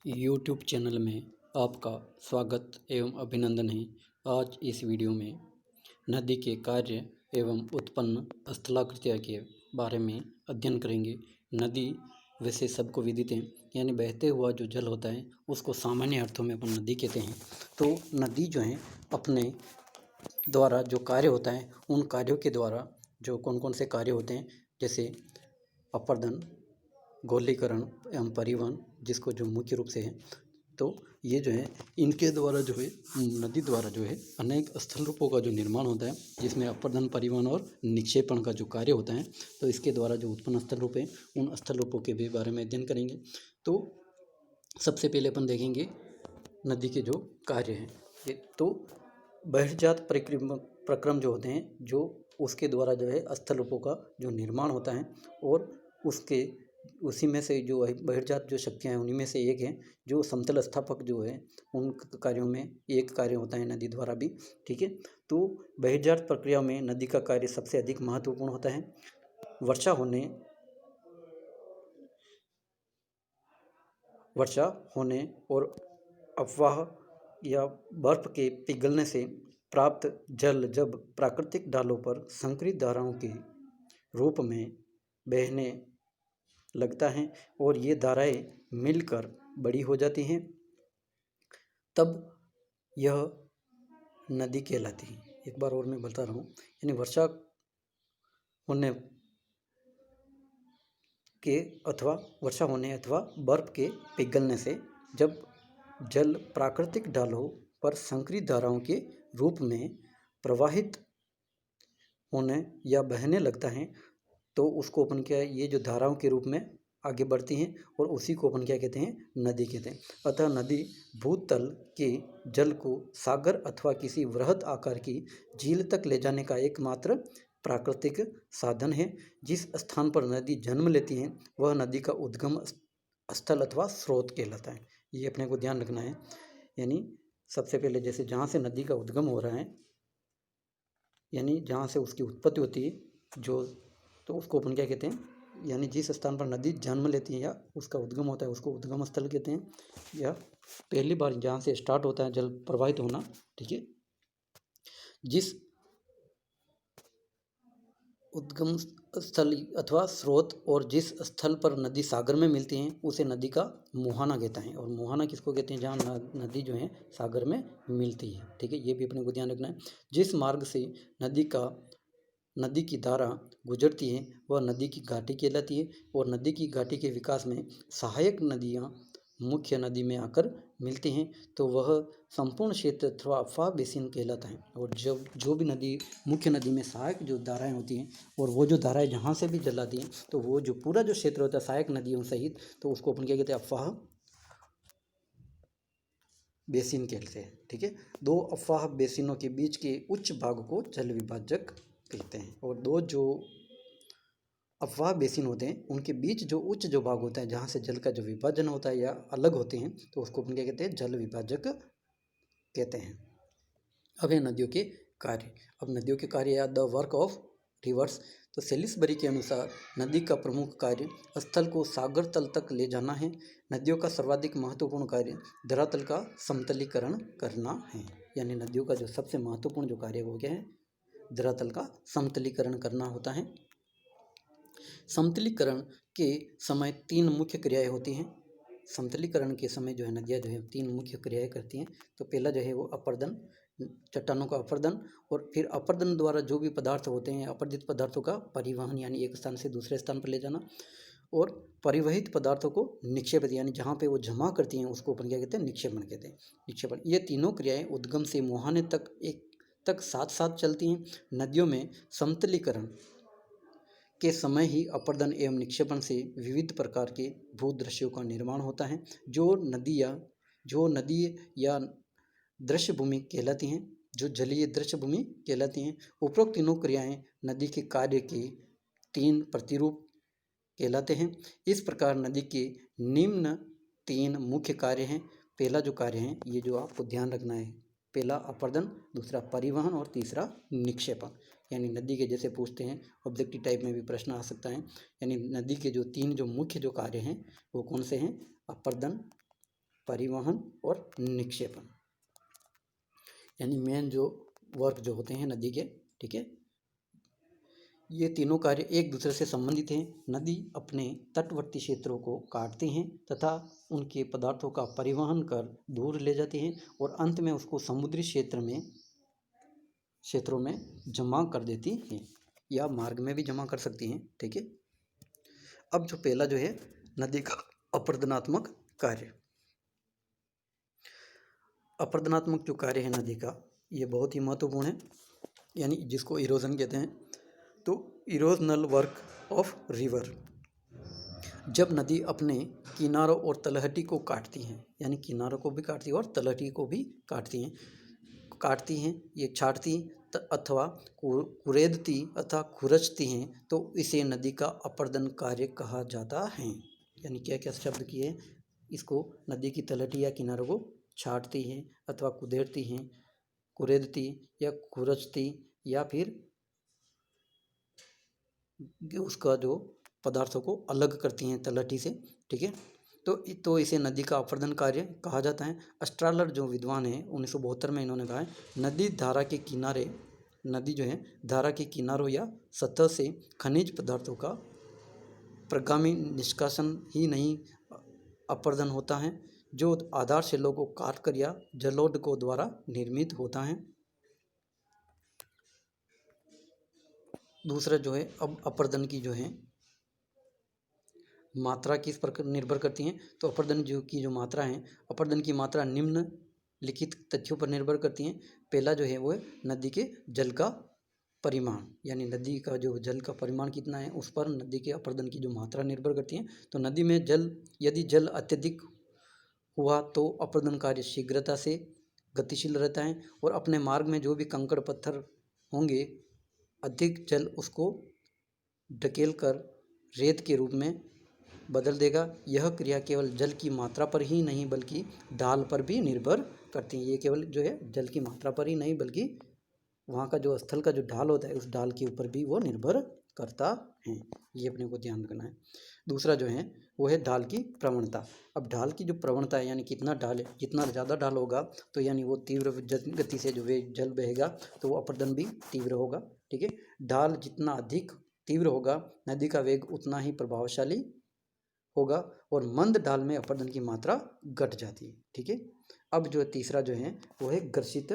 YouTube channel में आपका स्वागत एवं अभिनंदन है। आज इस वीडियो में नदी के कार्य एवं उत्पन्न स्थलाकृतियों के बारे में अध्ययन करेंगे। नदी वैसे सबको विदित है, यानी बहते हुआ जो जल होता है उसको सामान्य अर्थों में अपन नदी कहते हैं। तो नदी जो है अपने द्वारा जो कार्य होता है उन कार्यों के द्वारा जो कौन कौन से कार्य होते हैं, जैसे अपर्दन, गोलीकरण एवं परिवहन, जिसको जो मुख्य रूप से है, तो ये जो है इनके द्वारा जो है नदी द्वारा जो है अनेक स्थल रूपों का जो निर्माण होता है, जिसमें अपर्दन, परिवहन और निक्षेपण का जो कार्य होता है। तो इसके द्वारा जो उत्पन्न स्थल रूप है उन स्थल रूपों के भी बारे में अध्ययन करेंगे। तो सबसे पहले अपन देखेंगे नदी के जो कार्य हैं। ये तो बहिर्जात प्रक्रम जो होते हैं, जो उसके द्वारा जो है स्थल रूपों का जो निर्माण होता है, और उसी में से जो है बहिर्जात जो शक्तियाँ हैं उन्हीं में से एक है जो समतल स्थापक जो है, उन कार्यों में एक कार्य होता है नदी द्वारा भी। ठीक है, तो बहिर्जात प्रक्रिया में नदी का कार्य सबसे अधिक महत्वपूर्ण होता है। वर्षा होने और अफवाह या बर्फ के पिघलने से प्राप्त जल जब प्राकृतिक ढालों पर संकरित धाराओं के रूप में बहने लगता है और ये धाराएं मिलकर बड़ी हो जाती हैं, तब यह नदी कहलाती है। एक बार और मैं बता रहा हूँ, यानी वर्षा होने अथवा बर्फ के पिघलने से जब जल प्राकृतिक ढालों पर संकरित धाराओं के रूप में प्रवाहित होने या बहने लगता है, तो उसको अपन क्या है, ये जो धाराओं के रूप में आगे बढ़ती हैं और उसी को अपन क्या कहते हैं, नदी कहते हैं। अतः नदी भूतल के जल को सागर अथवा किसी वृहद आकार की झील तक ले जाने का एकमात्र प्राकृतिक साधन है। जिस स्थान पर नदी जन्म लेती है वह नदी का उद्गम स्थल अथवा स्रोत कहलाता है। ये अपने को ध्यान रखना है। यानी सबसे पहले जैसे जहाँ से नदी का उद्गम हो रहा है, यानी जहाँ से उसकी उत्पत्ति होती है जो, तो उसको अपन क्या कहते हैं, यानी जिस स्थान पर नदी जन्म लेती है या उसका उद्गम होता है उसको उद्गम स्थल कहते हैं, या पहली बार जहाँ से स्टार्ट होता है जल प्रवाहित होना। ठीक है, जिस उद्गम स्थल अथवा स्रोत और जिस स्थल पर नदी सागर में मिलती हैं उसे नदी का मुहाना कहता है। और मुहाना किसको कहते हैं, जहाँ नदी जो है सागर में मिलती है। ठीक है, ये भी अपने को ध्यान रखना है। जिस मार्ग से नदी की धारा गुजरती है वह नदी की घाटी कहलाती है, और नदी की घाटी के विकास में सहायक नदियाँ मुख्य नदी में आकर मिलती हैं, तो वह संपूर्ण क्षेत्र अथवा अफवाह बेसिन कहलाता है। और जब जो भी नदी मुख्य नदी में सहायक जो धाराएं होती हैं, और वो जो धाराएं जहाँ से भी जल आती हैं, तो वो जो पूरा जो क्षेत्र होता है सहायक नदियों सहित, तो उसको अपन क्या कहते हैं, अफवाह बेसिन कहते हैं। ठीक है, दो अफवाह बेसिनों के बीच के उच्च भाग को जल विभाजक कहते हैं, और दो जो अफवाह बेसिन होते हैं उनके बीच जो उच्च जो भाग होता है जहाँ से जल का जो विभाजन होता है या अलग होते हैं, तो उसको अपन क्या कहते हैं, जल विभाजक कहते हैं। अब है नदियों के कार्य। अब नदियों के कार्य या द वर्क ऑफ रिवर्स। तो सेलिसबरी के अनुसार नदी का प्रमुख कार्य स्थल को सागर तल तक ले जाना है। नदियों का सर्वाधिक महत्वपूर्ण कार्य धरातल का समतलीकरण करना है। यानी नदियों का जो सबसे महत्वपूर्ण जो कार्य वो क्या है, धरातल का समतलीकरण करना होता है। समतलीकरण के समय तीन मुख्य क्रियाएं होती हैं। समतलीकरण के समय जो है नदियाँ जो है तीन मुख्य क्रियाएं करती हैं। तो पहला जो है वो अपर्दन, चट्टानों का अपर्दन, और फिर अपर्दन द्वारा जो भी पदार्थ होते हैं अपर्दित पदार्थों का परिवहन, यानी एक स्थान से दूसरे स्थान पर ले जाना, और परिवहित पदार्थों को निक्षेपित, यानी जहाँ पे वो जमा करती हैं उसको अपन क्या कहते हैं, निक्षेपण कहते हैं। निक्षेपण, ये तीनों क्रियाएं उद्गम से मुहाने तक साथ साथ चलती हैं। नदियों में समतलीकरण के समय ही अपर्दन एवं निक्षेपण से विविध प्रकार के भूदृश्यों का निर्माण होता है, जो नदी या दृश्य भूमि कहलाती हैं, जो जलीय दृश्य भूमि कहलाती हैं। उपरोक्त तीनों क्रियाएं नदी के कार्य के तीन प्रतिरूप कहलाते हैं। इस प्रकार नदी के निम्न तीन मुख्य कार्य हैं। पहला जो कार्य है, ये जो आपको ध्यान रखना है, पहला अपर्दन, दूसरा परिवहन और तीसरा निक्षेपण। यानी नदी के जैसे पूछते हैं ऑब्जेक्टिव टाइप में भी प्रश्न आ सकता है। यानी नदी के जो तीन जो मुख्य जो कार्य हैं वो कौन से हैं, अपर्दन, परिवहन और निक्षेपण, यानी मेन जो वर्क जो होते हैं नदी के, ठीक है, ये तीनों कार्य एक दूसरे से संबंधित हैं। नदी अपने तटवर्ती क्षेत्रों को काटती हैं तथा उनके पदार्थों का परिवहन कर दूर ले जाती हैं और अंत में उसको समुद्री क्षेत्रों में जमा कर देती हैं या मार्ग में भी जमा कर सकती हैं, ठीक है। अब जो पहला जो है नदी का अपरदनात्मक कार्य। अपरदनात्मक जो कार्य है नदी का, ये बहुत ही महत्वपूर्ण है, यानी जिसको इरोजन कहते हैं। तो इरोजनल वर्क ऑफ रिवर, जब नदी अपने किनारों और तलहटी को काटती हैं, यानी किनारों को भी काटती है और तलहटी को भी काटती हैं, ये छाटती अथवा कुरेदती अथवा खुरचती हैं, तो इसे नदी का अपरदन कार्य कहा जाता है। यानी क्या क्या शब्द किए, इसको नदी की तलहटी या किनारों को छाटती हैं अथवा कुदेरती हैं, कुरेदती या खुरचती, या फिर उसका जो पदार्थों को अलग करती हैं तलहटी से, ठीक है। तो इसे नदी का अपरदन कार्य कहा जाता है। अस्ट्रालर जो विद्वान हैं 1972 में इन्होंने कहा है, नदी जो है धारा के किनारों या सतह से खनिज पदार्थों का प्रगामी निष्कासन ही नहीं अपरदन होता है, जो आधार शिलों को काटकर या जलोढ़ द्वारा निर्मित होता है। दूसरा जो है, अब अपरदन की जो है मात्रा किस पर निर्भर करती हैं, तो अपरदन की जो मात्रा है, अपरदन की मात्रा निम्नलिखित तथ्यों पर निर्भर करती हैं। पहला जो है वो है नदी के जल का परिमाण, यानी नदी का जो जल का परिमाण कितना है उस पर नदी के अपरदन की जो मात्रा निर्भर करती है। तो नदी में यदि जल अत्यधिक हुआ तो अपरदन कार्य शीघ्रता से गतिशील रहता है और अपने मार्ग में जो भी कंकड़ पत्थर होंगे, अधिक जल उसको ढकेल कर रेत के रूप में बदल देगा। यह क्रिया केवल जल की मात्रा पर ही नहीं बल्कि ढाल पर भी निर्भर करती है। ये केवल जो है जल की मात्रा पर ही नहीं बल्कि वहाँ का जो स्थल का जो ढाल होता है उस ढाल के ऊपर भी वो निर्भर करता है, ये अपने को ध्यान रखना है। दूसरा जो है वो है ढाल की प्रवणता। अब ढाल की जो प्रवणता है, यानी कितना ढाल है, जितना ज़्यादा ढाल होगा तो यानी वो तीव्र गति से जो वे जल बहेगा तो वो अपरदन भी तीव्र होगा, ठीक है। ढाल जितना अधिक तीव्र होगा नदी का वेग उतना ही प्रभावशाली होगा और मंद ढाल में अपरदन की मात्रा घट जाती है, ठीक है। अब जो तीसरा जो है वो है घर्षित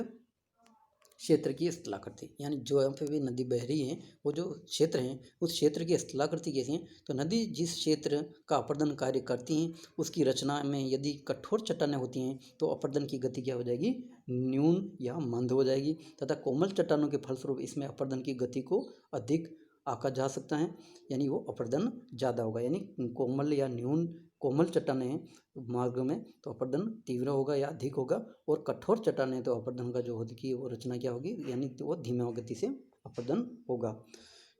क्षेत्र की स्थलाकृति, यानी जो यहाँ पे भी नदी बह रही है वो जो क्षेत्र है उस क्षेत्र की स्थलाकृति कैसी है। तो नदी जिस क्षेत्र का अपरदन कार्य करती हैं उसकी रचना में यदि कठोर चट्टानें होती हैं तो अपरदन की गति क्या हो जाएगी, न्यून या मंद हो जाएगी, तथा कोमल चट्टानों के फलस्वरूप इसमें अपरदन की गति को अधिक आंका जा सकता है, यानी वो अपरदन ज़्यादा होगा। यानी कोमल या न्यून कोमल चट्टानें हैं मार्ग में तो अपरदन तीव्र होगा या अधिक होगा, और कठोर चट्टानें तो अपरदन का जो होगी वो रचना क्या होगी, यानी वो धीमा गति से अपरदन होगा,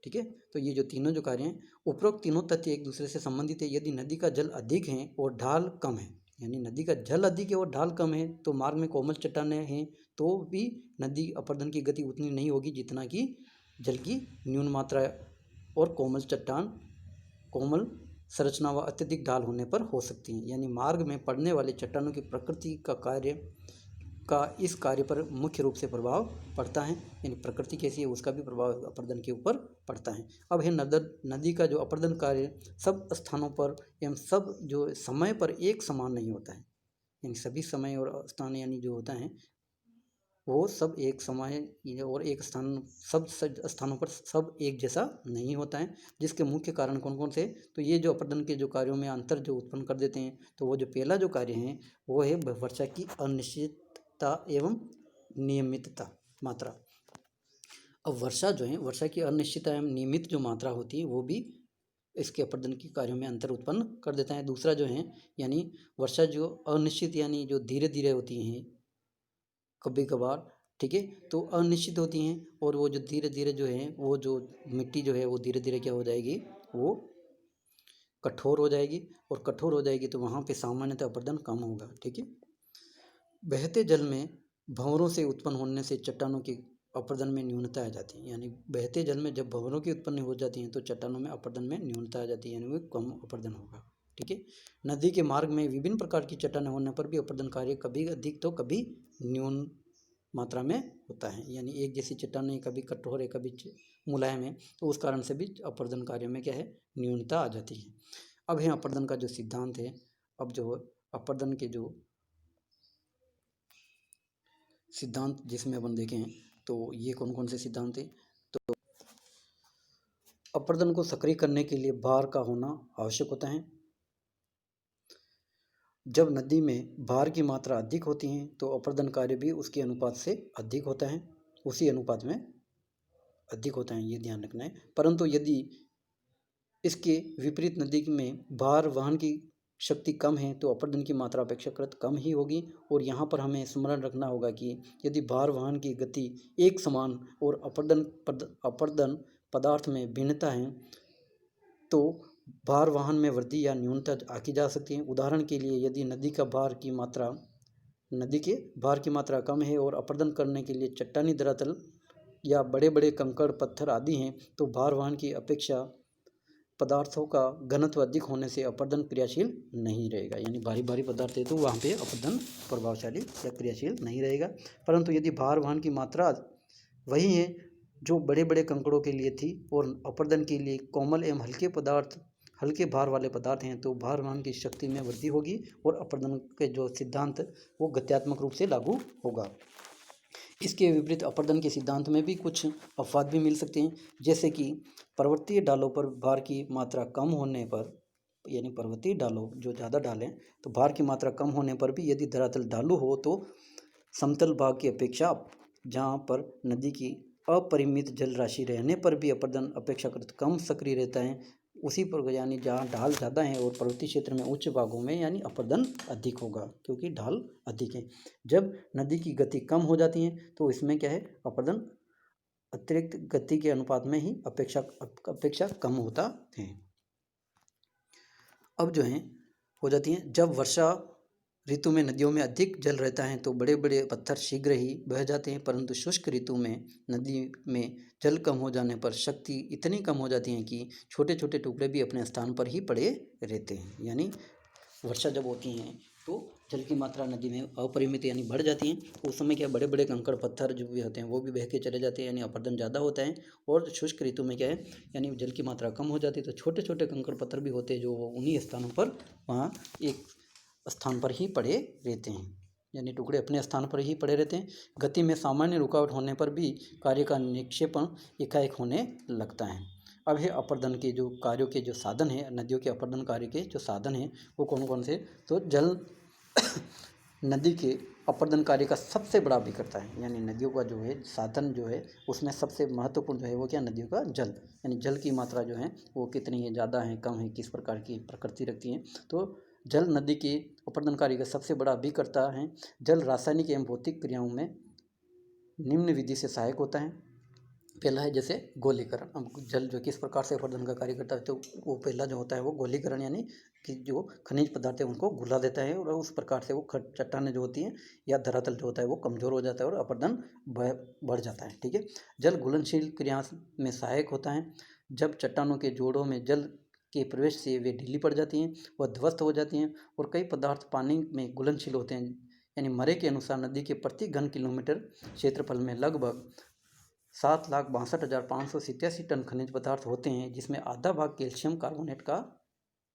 ठीक है। तो ये जो तीनों जो कार्य हैं, उपरोक्त तीनों तथ्य एक दूसरे से संबंधित है। यदि नदी का जल अधिक है और ढाल कम है, यानी नदी का जल अधिक है और ढाल कम है, तो मार्ग में कोमल चट्टानें हैं तो भी नदी अपरदन की गति उतनी नहीं होगी जितना कि जल की न्यून मात्रा और कोमल संरचना व अत्यधिक ढाल होने पर हो सकती हैं। यानी मार्ग में पड़ने वाले चट्टानों की प्रकृति का इस कार्य पर मुख्य रूप से प्रभाव पड़ता है, यानी प्रकृति कैसी है उसका भी प्रभाव अपरदन के ऊपर पड़ता है। अब है नदी का जो अपरदन कार्य सब स्थानों पर एवं सब जो समय पर एक समान नहीं होता है, यानी सभी समय और स्थान यानी जो होता है वो सब एक समय और एक स्थान सब स्थानों पर सब एक जैसा नहीं होता है। जिसके मुख्य कारण कौन कौन से, तो ये जो अपरदन के जो कार्यों में अंतर जो उत्पन्न कर देते हैं, तो वो जो पहला जो कार्य है वो है वर्षा की अनिश्चितता एवं नियमितता मात्रा। अब वर्षा जो है, वर्षा की अनिश्चितता एवं नियमित जो मात्रा होती है वो भी इसके अपरदन के कार्यों में अंतर उत्पन्न कर देता है। दूसरा जो है यानी वर्षा जो अनिश्चित यानी जो धीरे धीरे होती हैं कभी कभार, ठीक है, तो अनिश्चित होती हैं, और वो जो धीरे धीरे जो है वो जो मिट्टी जो है वो धीरे धीरे क्या हो जाएगी, वो कठोर हो जाएगी, और कठोर हो जाएगी तो वहाँ पे सामान्यतः अपरदन कम होगा, ठीक है। बहते जल में भंवरों से उत्पन्न होने से चट्टानों की अपरदन में न्यूनता आ जाती है, यानी बहते जल में जब भंवरों की उत्पन्न हो जाती हैं तो चट्टानों में अपरदन में न्यूनता आ जाती है, यानी वो कम अपरदन होगा, ठीक है। नदी के मार्ग में विभिन्न प्रकार की चट्टानें होने पर भी अपर्दन कार्य कभी अधिक तो कभी न्यून मात्रा में होता है, यानी एक जैसी चट्टानें कभी कठोर है कभी मुलायम है, तो उस कारण से भी अपर्दन कार्य में क्या है, न्यूनता आ जाती है। अब है अपर्दन का जो सिद्धांत है। अब जो अपर्दन के जो सिद्धांत जिसमें अपन देखें तो ये कौन कौन से सिद्धांत हैं। तो अपर्दन को सक्रिय करने के लिए भार का होना आवश्यक होता है। जब नदी में भार की मात्रा अधिक होती है तो अपर्दन कार्य भी उसके अनुपात से अधिक होता है, उसी अनुपात में अधिक होता है, ये ध्यान रखना है। परंतु यदि इसके विपरीत नदी में भार वहन की शक्ति कम है तो अपर्दन की मात्रा अपेक्षाकृत कम ही होगी। और यहाँ पर हमें स्मरण रखना होगा कि यदि भार वहन की गति एक समान और अपर्दन पदार्थ में भिन्नता है तो भार वाहन में वृद्धि या न्यूनता आकी जा सकती है। उदाहरण के लिए यदि नदी के भार की मात्रा कम है और अपर्दन करने के लिए चट्टानी धरातल या बड़े बड़े कंकड़ पत्थर आदि हैं तो भार वाहन की अपेक्षा पदार्थों का घनत्व अधिक होने से अपर्दन क्रियाशील नहीं रहेगा, यानी भारी भारी पदार्थ है तो वहाँ पे अपर्दन प्रभावशाली या क्रियाशील नहीं रहेगा। परंतु यदि भार वाहन की मात्रा वही है जो बड़े बड़े कंकड़ों के लिए थी और अपर्दन के लिए कोमल एवं हल्के भार वाले पदार्थ हैं तो भार वहन की शक्ति में वृद्धि होगी और अपर्दन के जो सिद्धांत वो गत्यात्मक रूप से लागू होगा। इसके विपरीत अपर्दन के सिद्धांत में भी कुछ अपवाद भी मिल सकते हैं, जैसे कि पर्वतीय ढालों पर भार की मात्रा कम होने पर, यानी पर्वतीय ढालों जो ज़्यादा ढालें तो भार की मात्रा कम होने पर भी यदि धरातल ढालू हो तो समतल भाग की अपेक्षा जहाँ पर नदी की अपरिमित जल राशि रहने पर भी अपर्दन अपेक्षाकृत कम सक्रिय रहता है, उसी पर यानी जहाँ ढाल ज़्यादा है और पर्वतीय क्षेत्र में उच्च भागों में यानी अपर्दन अधिक होगा क्योंकि ढाल अधिक है। जब नदी की गति कम हो जाती है तो इसमें क्या है, अपर्दन अतिरिक्त गति के अनुपात में ही अपेक्षा कम होता है। अब जो है हो जाती है, जब वर्षा ऋतु में नदियों में अधिक जल रहता है तो बड़े बड़े पत्थर शीघ्र ही बह जाते हैं, परंतु शुष्क ऋतु में नदी में जल कम हो जाने पर शक्ति इतनी कम हो जाती है कि छोटे छोटे टुकड़े भी अपने स्थान पर ही पड़े रहते हैं। यानी वर्षा जब होती है तो जल की मात्रा नदी में अपरिमित यानी बढ़ जाती है, उस समय क्या बड़े बड़े कंकड़ पत्थर जो भी होते हैं वो भी बह के चले जाते हैं, यानी अपर्दन ज़्यादा होता है। और शुष्क ऋतु में क्या है, यानी जल की मात्रा कम हो जाती है तो छोटे छोटे कंकड़ पत्थर भी होते हैं जो उन्हीं स्थानों पर वहाँ एक स्थान पर ही पड़े रहते हैं, यानी टुकड़े अपने स्थान पर ही पड़े रहते हैं। गति में सामान्य रुकावट होने पर भी कार्य का निक्षेपण एकाएक होने लगता है। अब है अपर्दन के जो कार्यों के जो साधन है, नदियों के अपर्दन कार्य के जो साधन हैं वो कौन कौन से, तो जल नदी के अपर्दन कार्य का सबसे बड़ा अभिकर्ता है, यानी नदियों का जो है साधन जो है उसमें सबसे महत्वपूर्ण जो है वो क्या, नदियों का जल, यानी जल की मात्रा जो है वो कितनी है, ज़्यादा है कम है, किस प्रकार की प्रकृति रखती है। तो जल नदी के अपर्दन कार्य का सबसे बड़ा अभिकर्ता है। जल रासायनिक एवं भौतिक क्रियाओं में निम्न विधि से सहायक होता है। पहला है जैसे गोलीकरण। अब जल जो किस प्रकार से अपर्दन का कार्य करता है, तो वो पहला जो होता है वो गोलीकरण, यानी कि जो खनिज पदार्थ है उनको घुला देता है और उस प्रकार से वो चट्टानें जो होती हैं या धरातल जो होता है वो कमज़ोर हो जाता है और अपर्दन बढ़ जाता है। ठीक है। जल घुलनशील क्रिया में सहायक होता है। जब चट्टानों के जोड़ों में जल के प्रवेश से वे ढीली पड़ जाती हैं, वह ध्वस्त हो जाती हैं और कई पदार्थ पानी में घुलनशील होते हैं। यानी मरे के अनुसार नदी के प्रति घन किलोमीटर क्षेत्रफल में लगभग 7,62,587 टन खनिज पदार्थ होते हैं, जिसमें आधा भाग कैल्शियम कार्बोनेट का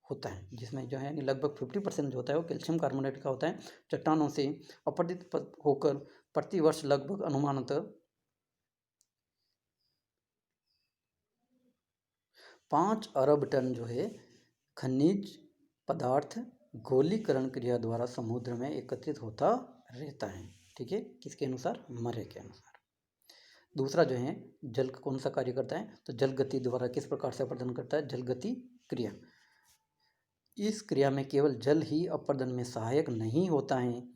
होता है, जिसमें जो है यानी लगभग 50% जो होता है वो कैल्शियम कार्बोनेट का होता है। चट्टानों से अपरदित होकर प्रति वर्ष लगभग अनुमानतः 5 अरब टन जो है खनिज पदार्थ गोलीकरण क्रिया द्वारा समुद्र में एकत्रित होता रहता है। ठीक है, किसके अनुसार, मरे के अनुसार। दूसरा जो है जल कौन सा कार्य करता है, तो जल गति द्वारा किस प्रकार से अपर्दन करता है, जल गति क्रिया। इस क्रिया में केवल जल ही अपर्दन में सहायक नहीं होता है,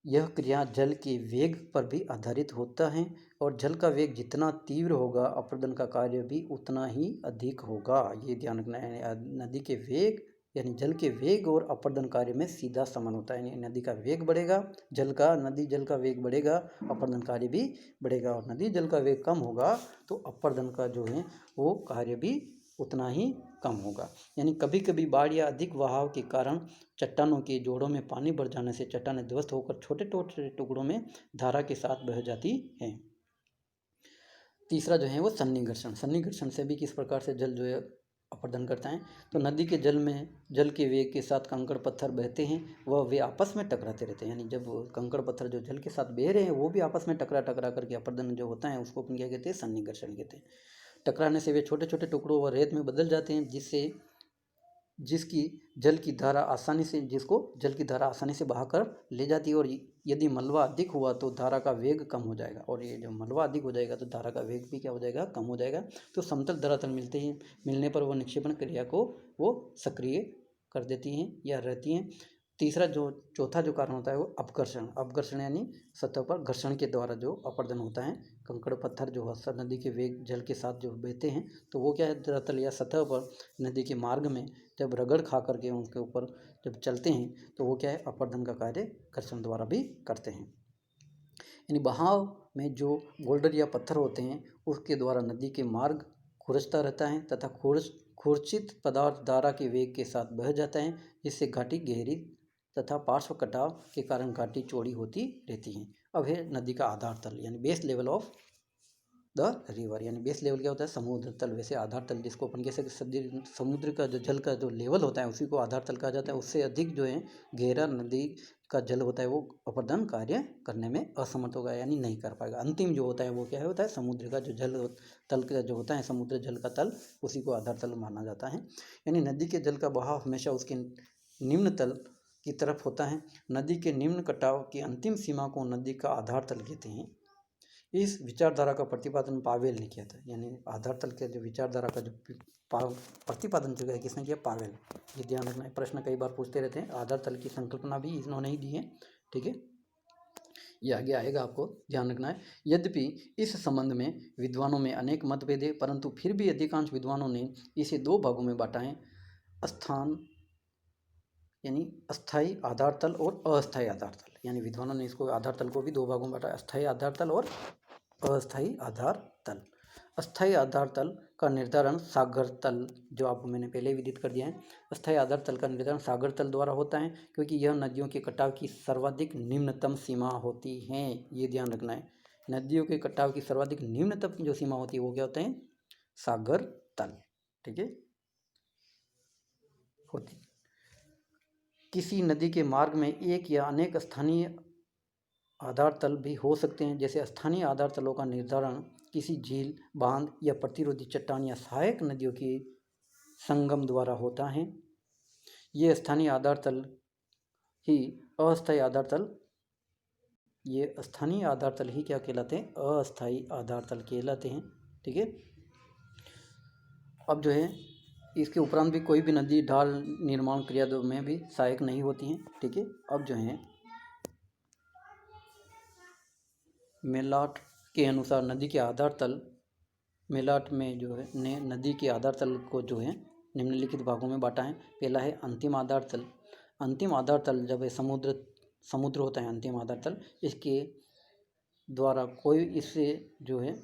यह क्रिया जल के वेग पर भी आधारित होता है और जल का वेग जितना तीव्र होगा अपर्दन का कार्य भी उतना ही अधिक होगा। ये ध्यान रखना है, नदी के वेग यानी जल के वेग और अपर्दन कार्य में सीधा संबंध होता है। यानी नदी का वेग बढ़ेगा, नदी जल का वेग बढ़ेगा, अपर्दन कार्य भी बढ़ेगा, और नदी जल का वेग कम होगा तो अपर्दन का जो है वो कार्य भी उतना ही कम होगा। यानी कभी कभी बाढ़ या अधिक बहाव के कारण चट्टानों के जोड़ों में पानी भर जाने से चट्टानें ध्वस्त होकर छोटे छोटे टुकड़ों में धारा के साथ बह जाती हैं। तीसरा जो है वो सन्निकर्षण। सन्निकर्षण से भी किस प्रकार से जल जो है अपर्दन करता है, तो नदी के जल में जल के वेग के साथ कंकड़ पत्थर बहते हैं वह वे आपस में टकराते रहते हैं। यानी जब कंकड़ पत्थर जो जल के साथ बह रहे हैं वो भी आपस में टकरा टकरा करके अपर्दन जो होता है उसको अपन क्या कहते हैं, सन्निकर्षण कहते हैं। टकराने से वे छोटे छोटे टुकड़ों व रेत में बदल जाते हैं जिसको जल की धारा आसानी से बहाकर ले जाती है। और यदि मलबा अधिक हुआ तो धारा का वेग कम हो जाएगा, और ये जब मलबा अधिक हो जाएगा तो धारा का वेग भी क्या हो जाएगा, कम हो जाएगा। तो समतल धरातल मिलने पर वो निक्षेपण क्रिया को वो सक्रिय कर देती हैं या रहती हैं। चौथा जो कारण होता है वो अपघर्षण। अपघर्षण यानी सतह पर घर्षण के द्वारा जो अपर्दन होता है। कंकड़ पत्थर जो हस्तर नदी के वेग जल के साथ जो बहते हैं तो वो क्या है, धरातल या सतह पर नदी के मार्ग में जब रगड़ खा करके उनके ऊपर जब चलते हैं तो वो क्या है, अपर्दन का कार्य घर्षण द्वारा भी करते हैं। यानी बहाव में जो बोल्डर या पत्थर होते हैं उसके द्वारा नदी के मार्ग खुरचता रहता है तथा खुरचित पदार्थ धारा के वेग के साथ बह जाता है, जिससे घाटी गहरी तथा पार्श्व कटाव के कारण घाटी चौड़ी होती रहती है। अब है नदी का आधार तल यानी base level of the river. यानी बेस लेवल क्या होता है, समुद्र तल। वैसे आधार तल जिसको अपन कह सकते, समुद्र का जो जल का जो लेवल होता है उसी को आधार तल कहा जाता है। उससे अधिक जो है गहरा नदी का जल होता है वो अपर्दन कार्य करने में असमर्थ होगा, यानी नहीं कर पाएगा। अंतिम जो होता है वो क्या होता है, समुद्र का जो जल तल का जो होता है, समुद्र जल का तल, उसी को आधार तल माना जाता है। यानी नदी के जल का बहाव हमेशा उसके निम्न तल की तरफ होता है। नदी के निम्न कटाव की अंतिम सीमा को नदी का आधार तल कहते हैं। इस विचारधारा का प्रतिपादन पावेल ने किया था। यानी आधार तल के जो विचारधारा का जो प्रतिपादन जो है किसने किया, पावेल। ये ध्यान रखना है, प्रश्न कई बार पूछते रहते हैं। आधार तल की संकल्पना भी इन्होंने ही दी है, ठीक है, ये आगे आएगा, आपको ध्यान रखना है। यद्यपि इस संबंध में विद्वानों में अनेक मतभेद है, परंतु फिर भी अधिकांश विद्वानों ने इसे दो भागों में बांटा है, स्थान यानी अस्थायी आधार तल और अस्थायी आधार तल। यानी विद्वानों ने इसको आधार तल को भी दो भागों में बांटा, अस्थायी आधार तल और अस्थायी आधार तल। अस्थायी आधार तल का निर्धारण सागर तल, जो आपको मैंने पहले ही विदित कर दिया है, अस्थायी आधार तल का निर्धारण सागर तल द्वारा होता है, क्योंकि यह नदियों के कटाव की सर्वाधिक निम्नतम सीमा होती है। ये ध्यान रखना है, नदियों के कटाव की सर्वाधिक निम्नतम जो सीमा होती है वो क्या होते हैं, सागर तल, ठीक है। होती किसी नदी के मार्ग में एक या अनेक स्थानीय आधार तल भी हो सकते हैं। जैसे स्थानीय आधार तलों का निर्धारण किसी झील, बांध या प्रतिरोधी चट्टान या सहायक नदियों के संगम द्वारा होता है। ये स्थानीय आधार तल ही अस्थायी आधार तल क्या कहलाते हैं, अस्थायी आधार तल कहलाते हैं, ठीक है। अब जो है इसके उपरांत भी कोई भी नदी ढाल निर्माण क्रिया में भी सहायक नहीं होती हैं, ठीक है। अब जो है मेलाट के अनुसार नदी के आधार तल, मेलाट में जो है ने नदी के आधार तल को जो है निम्नलिखित भागों में बांटा है। पहला है अंतिम आधार तल। अंतिम आधार तल जब समुद्र होता है अंतिम आधार तल, इसके द्वारा कोई इससे जो है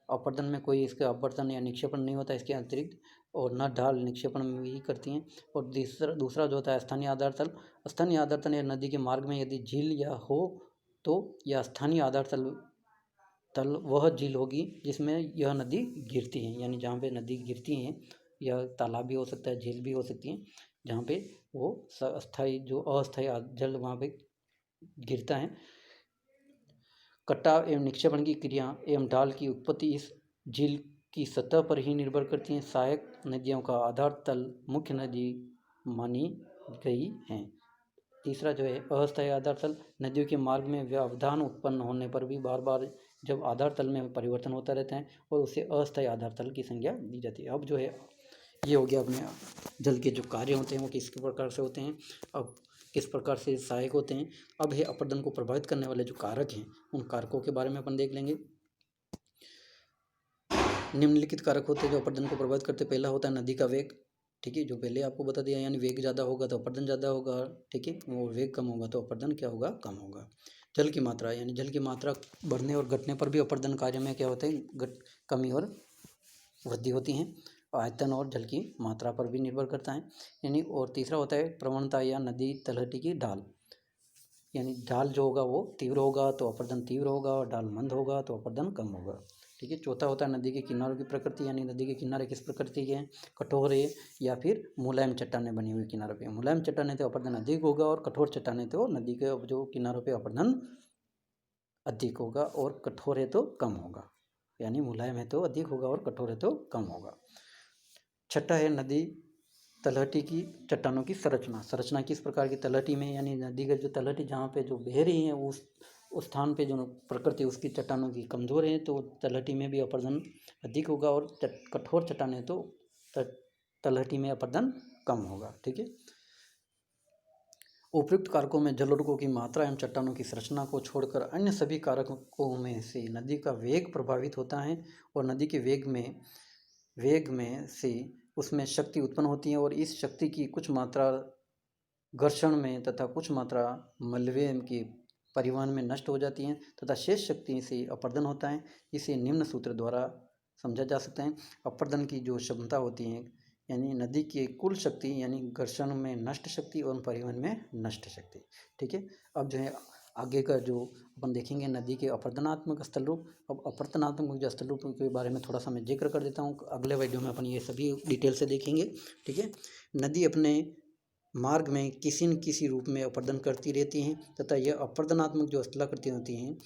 अपर्दन में कोई इसका अपवर्तन या निक्षेपण नहीं होता इसके अतिरिक्त, और न ढाल निक्षेपण में ही करती हैं। और दूसरा जो होता है स्थानीय आधार तल। स्थानीय आधार तल या नदी के मार्ग में यदि झील या हो तो यह स्थानीय आधार तल वह झील होगी जिसमें यह नदी गिरती है। यानी जहाँ पे नदी गिरती हैं, यह तालाब भी हो सकता है, झील भी हो सकती है, जहाँ पे वो अस्थायी जो अस्थायी जल वहाँ पे गिरता है। कटाव एवं निक्षेपण की क्रिया एवं ढाल की उत्पत्ति इस झील की सतह पर ही निर्भर करती हैं। सहायक नदियों का आधार तल मुख्य नदी मानी गई हैं। तीसरा जो है अस्थायी आधार तल, नदियों के मार्ग में व्यवधान उत्पन्न होने पर भी बार बार जब आधार तल में परिवर्तन होता रहता है और उसे अस्थायी आधार तल की संज्ञा दी जाती है। अब जो है ये हो गया अपने जल के जो कार्य होते हैं वो किस प्रकार से होते हैं, अब किस प्रकार से सहायक होते हैं। अब है अपर्दन को प्रभावित करने वाले जो कारक हैं उन कारकों के बारे में अपन देख लेंगे। निम्नलिखित कारक होते हैं जो अपर्दन को प्रभावित करते। पहला होता है नदी का वेग, ठीक है, जो पहले आपको बता दिया। यानी वेग ज़्यादा होगा तो अपर्दन ज़्यादा होगा, ठीक है, और वेग कम होगा तो अपर्दन क्या होगा, कम होगा। जल की मात्रा, यानी जल की मात्रा बढ़ने और घटने पर भी अपर्दन कार्य में क्या होता है, कमी और वृद्धि होती हैं। आयतन और जल की मात्रा पर भी निर्भर करता है। यानी और तीसरा होता है प्रवणता या नदी तलहटी की ढाल, यानी ढाल जो होगा वो तीव्र होगा तो अपर्दन तीव्र होगा, और ढाल मंद होगा तो अपर्दन कम होगा। ठीक है। चौथा होता है नदी के किनारों की प्रकृति, यानी नदी के किनारे किस प्रकृति के हैं, कठोर है या फिर मुलायम चट्टानें बनी हुई किनारों पे। मुलायम चट्टानें तो अपर्दन अधिक होगा, और कठोर चट्टानें तो नदी के जो किनारों पे अपर्दन अधिक होगा, और कठोर है तो कम होगा। यानी मुलायम है तो अधिक होगा और कठोर है तो कम होगा। छठा है नदी तलहटी की चट्टानों की संरचना किस प्रकार की तलहटी में, यानी नदी का जो तलहटी जहाँ पे जो बह रही है उस स्थान पे जो प्रकृति उसकी चट्टानों की कमज़ोर है तो तलहटी में भी अपर्दन अधिक होगा, और कठोर चट्टानें तो तलहटी में अपर्दन कम होगा। ठीक है। उपयुक्त कारकों में जलोढ़ों की मात्रा एवं चट्टानों की संरचना को छोड़कर अन्य सभी कारकों में से नदी का वेग प्रभावित होता है, और नदी के वेग में से उसमें शक्ति उत्पन्न होती है, और इस शक्ति की कुछ मात्रा घर्षण में तथा कुछ मात्रा मलबे के परिवहन में नष्ट हो जाती हैं, तथा शेष शक्ति से अपर्दन होता है। इसे निम्न सूत्र द्वारा समझा जा सकता है। अपर्दन की जो क्षमता होती है, यानी नदी की कुल शक्ति, यानी घर्षण में नष्ट शक्ति और परिवहन में नष्ट शक्ति। ठीक है। अब जो है आगे का जो अपन देखेंगे नदी के अपर्दनात्मक स्थल रूप। अब अपर्दनात्मक जो स्थल रूप के बारे में थोड़ा सा मैं जिक्र कर देता हूँ, अगले वीडियो में अपन ये सभी डिटेल से देखेंगे। ठीक है। नदी अपने मार्ग में किसी न किसी रूप में अपर्दन करती रहती हैं, तथा यह अपर्दनात्मक जो स्थलाकृतियाँ होती हैं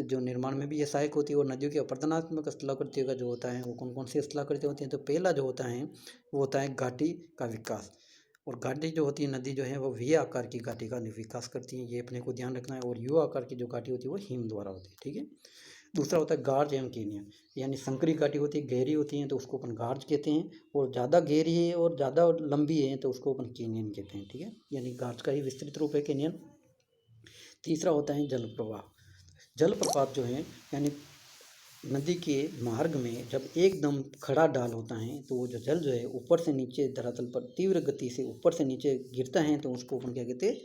जो निर्माण में भी ये सहायक होती है। और नदियों की अपर्दनात्मक स्थलाकृतियों का जो होता है वो कौन कौन सी स्थलाकृतियाँ होती हैं, तो पहला जो होता है वो होता है घाटी का विकास। और घाटी जो होती है नदी जो है वो वी आकार की घाटी का विकास करती है, ये अपने को ध्यान रखना है। और यू आकार की जो घाटी होती है वो हिम द्वारा होती है। ठीक है। दूसरा होता है गार्ज एवं केनियन, यानी संकरी घाटी होती है, गहरी होती है तो उसको अपन गार्ज कहते हैं, और ज़्यादा गहरी है और ज़्यादा लंबी है तो उसको अपन केनियन कहते हैं। ठीक है। यानी गार्ज का ही विस्तृत रूप है केनियन। तीसरा होता है जल प्रवाह। जलप्रपात जो है यानी नदी के मार्ग में जब एकदम खड़ा ढाल होता है तो वो जो जल जो है ऊपर से नीचे धरातल पर तीव्र गति से ऊपर से नीचे गिरता है, तो उसको अपन क्या कहते हैं,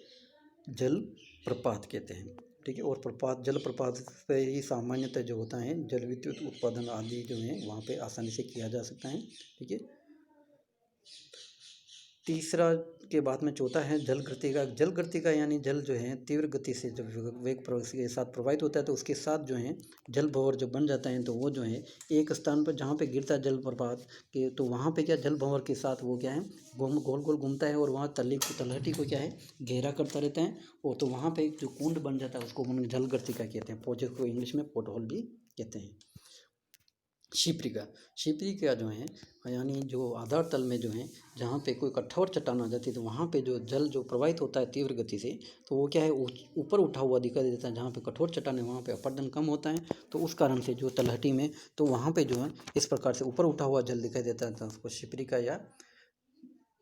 जल प्रपात कहते हैं। ठीक है। और जल प्रपात पे ही सामान्यतः जो होता है जल विद्युत उत्पादन आदि जो है वहाँ पे आसानी से किया जा सकता है। ठीक है। तीसरा के बाद में चौथा है जल गतिका यानी जल जो है तीव्र गति से जब वेग के साथ प्रवाहित होता है तो उसके साथ जो है जल भंवर जब बन जाता है तो वो जो है एक स्थान पर जहाँ पे गिरता है जल प्रपात के, तो वहाँ पे क्या जल भंवर के साथ वो क्या है गोल गोल घूमता है, और वहाँ तलहटी को क्या है गहरा करता रहता है, और तो वहाँ पे जो कुंड बन जाता है उसको हम जल गतिका कहते हैं, पोजे को इंग्लिश में पोट होल भी कहते हैं। शिप्रिका जो है यानी जो आधार तल में जो है जहाँ पे कोई कठोर चट्टान आ जाती है तो वहाँ पे जो जल जो प्रवाहित होता है तीव्र गति से तो वो क्या है ऊपर उठा हुआ दिखाई देता है। जहाँ पे कठोर चट्टान है वहाँ पे अपर्दन कम होता है, तो उस कारण से जो तलहटी में तो वहाँ पे जो है इस प्रकार से ऊपर उठा हुआ जल दिखाई देता है, तो उसको शिप्रिका या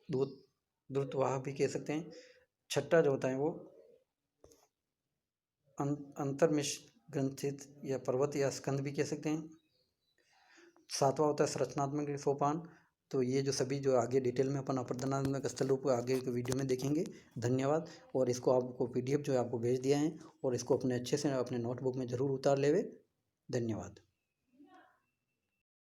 द्रुतवाह भी कह सकते हैं। छठा जो होता है वो अंतर्मिश्र ग्रंथित या पर्वत या स्कंद भी कह सकते हैं। सातवां होता है संरचनात्मक सोपान। तो ये जो सभी जो आगे डिटेल में अपन अपर्दनात्मक स्थल रूप आगे के वीडियो में देखेंगे। धन्यवाद। और इसको आपको PDF जो है आपको भेज दिया है, और इसको अपने अच्छे से अपने नोटबुक में ज़रूर उतार लेवे। धन्यवाद।